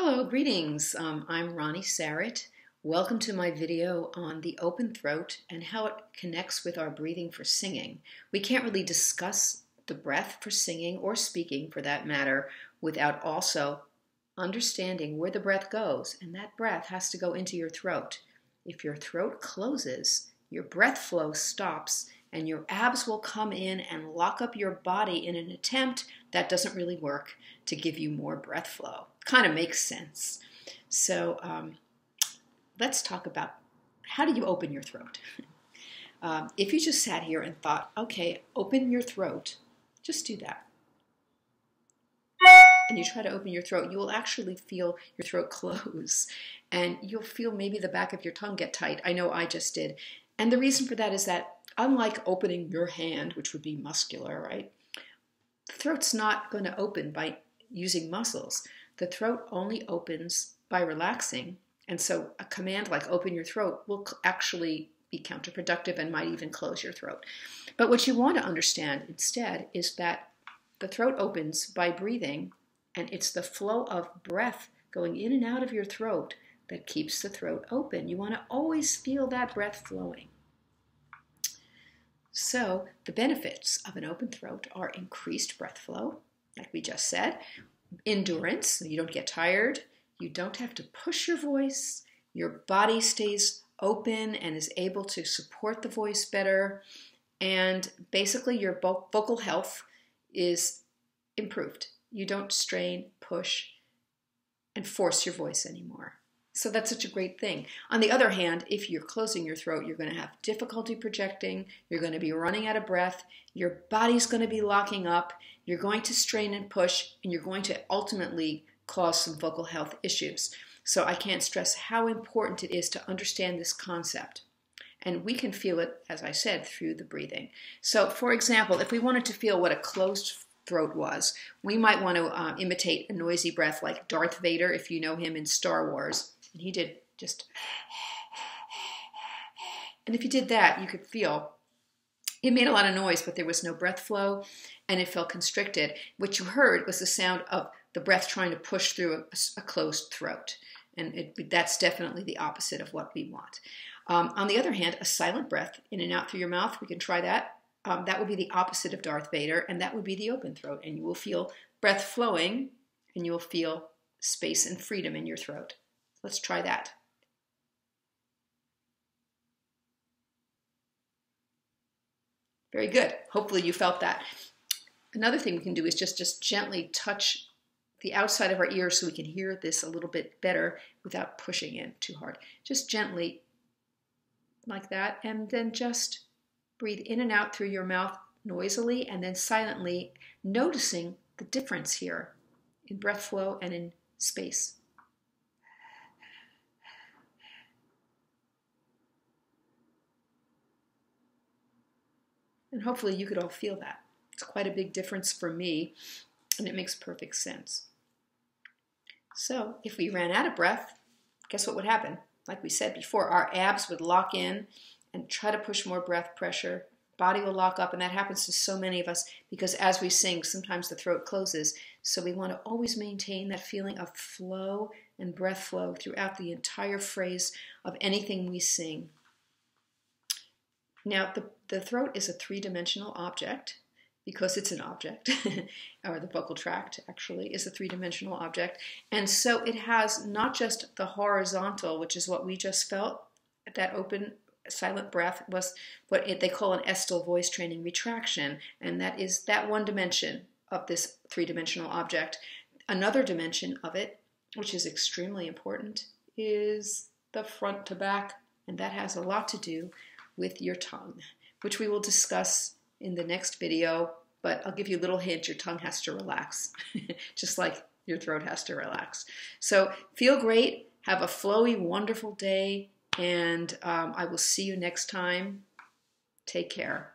Hello, greetings. I'm Ronnie Sarrett. Welcome to my video on the open throat and how it connects with our breathing for singing. We can't really discuss the breath for singing or speaking for that matter without also understanding where the breath goes, and that breath has to go into your throat. If your throat closes, your breath flow stops and your abs will come in and lock up your body in an attempt that doesn't really work to give you more breath flow. Kind of makes sense. So let's talk about how do you open your throat. If you just sat here and thought, okay, open your throat, just do that. And you try to open your throat, you will actually feel your throat close. And you'll feel maybe the back of your tongue get tight. I know I just did. And the reason for that is that unlike opening your hand, which would be muscular, right? The throat's not going to open by using muscles. The throat only opens by relaxing. And so a command like open your throat will actually be counterproductive and might even close your throat. But what you want to understand instead is that the throat opens by breathing, and it's the flow of breath going in and out of your throat that keeps the throat open. You want to always feel that breath flowing. So the benefits of an open throat are increased breath flow, like we just said, endurance, so you don't get tired, you don't have to push your voice, your body stays open and is able to support the voice better, and basically your vocal health is improved. You don't strain, push, and force your voice anymore. So that's such a great thing. On the other hand, if you're closing your throat, you're going to have difficulty projecting, you're going to be running out of breath, your body's going to be locking up, you're going to strain and push, and you're going to ultimately cause some vocal health issues. So I can't stress how important it is to understand this concept. And we can feel it, as I said, through the breathing. So for example, if we wanted to feel what a closed throat was, we might want to imitate a noisy breath like Darth Vader, if you know him in Star Wars. And he did just, and if you did that, you could feel it made a lot of noise, but there was no breath flow, and it felt constricted. What you heard was the sound of the breath trying to push through a closed throat, and that's definitely the opposite of what we want. On the other hand, a silent breath in and out through your mouth, we can try that. That would be the opposite of Darth Vader, and that would be the open throat, and you will feel breath flowing, and you will feel space and freedom in your throat. Let's try that. Very good. Hopefully you felt that. Another thing we can do is just gently touch the outside of our ears so we can hear this a little bit better without pushing in too hard. Just gently like that, and then just breathe in and out through your mouth noisily and then silently, noticing the difference here in breath flow and in space. And hopefully you could all feel that. It's quite a big difference for me, and it makes perfect sense. So if we ran out of breath, guess what would happen? Like we said before, our abs would lock in and try to push more breath pressure. Body will lock up, and that happens to so many of us because as we sing, sometimes the throat closes. So we want to always maintain that feeling of flow and breath flow throughout the entire phrase of anything we sing. Now, the throat is a three-dimensional object because it's an object, or the vocal tract actually is a three-dimensional object. And so it has not just the horizontal, which is what we just felt, that open silent breath was what they call an Estill voice training retraction, and that is that one dimension of this three-dimensional object. Another dimension of it, which is extremely important, is the front to back, and that has a lot to do with your tongue, which we will discuss in the next video, but I'll give you a little hint, your tongue has to relax, just like your throat has to relax. So feel great, have a flowy, wonderful day, and I will see you next time. Take care.